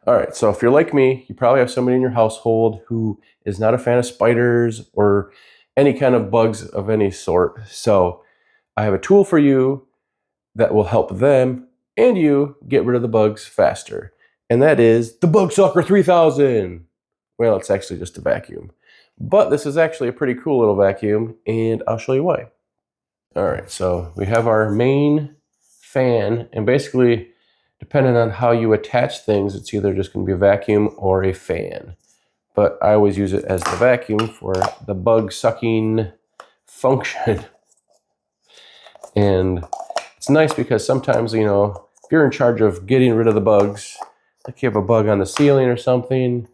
All right, so if you're like me, you probably have somebody in your household who is not a fan of spiders or any kind of bugs of any sort. So I have a tool for you that will help them and you get rid of the bugs faster. And that is the Bug Sucker 3000. Well, it's actually just a vacuum. But this is actually a pretty cool little vacuum, and I'll show you why. All right, so we have our main fan, and basically, depending on how you attach things, it's either just going to be a vacuum or a fan. But I always use it as the vacuum for the bug sucking function. And it's nice because sometimes, if you're in charge of getting rid of the bugs, like you have a bug on the ceiling or something,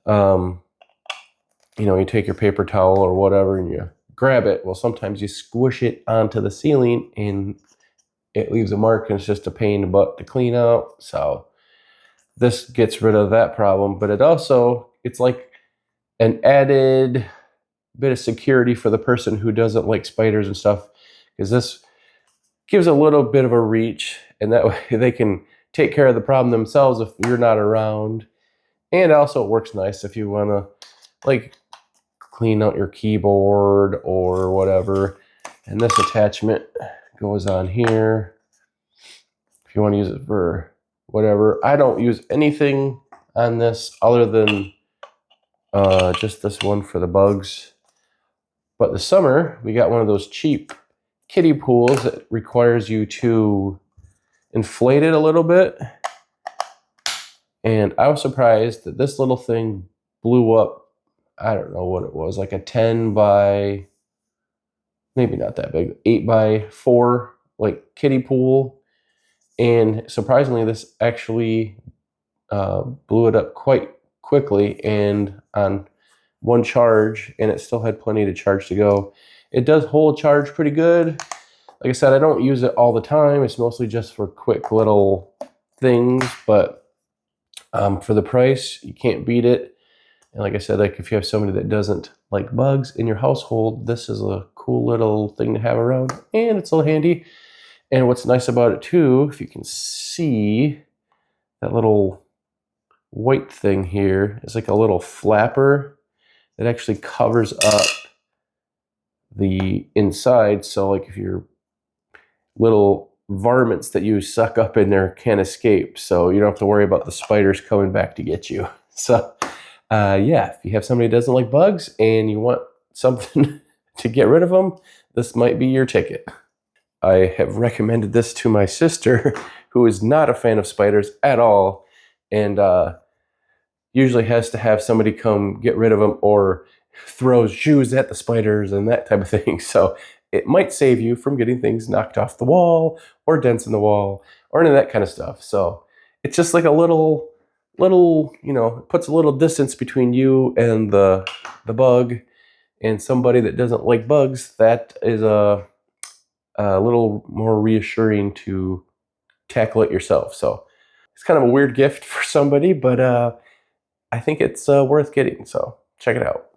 you take your paper towel or whatever and you grab it. Well, sometimes you squish it onto the ceiling and it leaves a mark and it's just a pain in the butt to clean out. So this gets rid of that problem, but it's like an added bit of security for the person who doesn't like spiders and stuff, because this gives a little bit of a reach, and that way they can take care of the problem themselves if you're not around. And also it works nice if you want to clean out your keyboard or whatever. And this attachment goes on here if you want to use it for whatever. I don't use anything on this other than just this one for the bugs. But this summer we got one of those cheap kiddie pools that requires you to inflate it a little bit. And I was surprised that this little thing blew up. I don't know what it was, like a 10 by, maybe not that big, 8 by 4, like kiddie pool. And surprisingly, this actually blew it up quite quickly and on one charge, and it still had plenty to charge to go. It does hold charge pretty good. Like I said, I don't use it all the time. It's mostly just for quick little things, but for the price, you can't beat it. And like I said, if you have somebody that doesn't like bugs in your household, this is a cool little thing to have around, and it's a little handy. And what's nice about it too, if you can see that little white thing here, is like a little flapper that actually covers up the inside. So if your little varmints that you suck up in there can't escape, so you don't have to worry about the spiders coming back to get you. So yeah, if you have somebody who doesn't like bugs and you want something to get rid of them, this might be your ticket. I have recommended this to my sister, who is not a fan of spiders at all, and usually has to have somebody come get rid of them or throws shoes at the spiders and that type of thing. So it might save you from getting things knocked off the wall or dents in the wall or any of that kind of stuff. So it's just like a little, it puts a little distance between you and the bug. And somebody that doesn't like bugs, that is a little more reassuring to tackle it yourself. So it's kind of a weird gift for somebody, but I think it's worth getting. So check it out.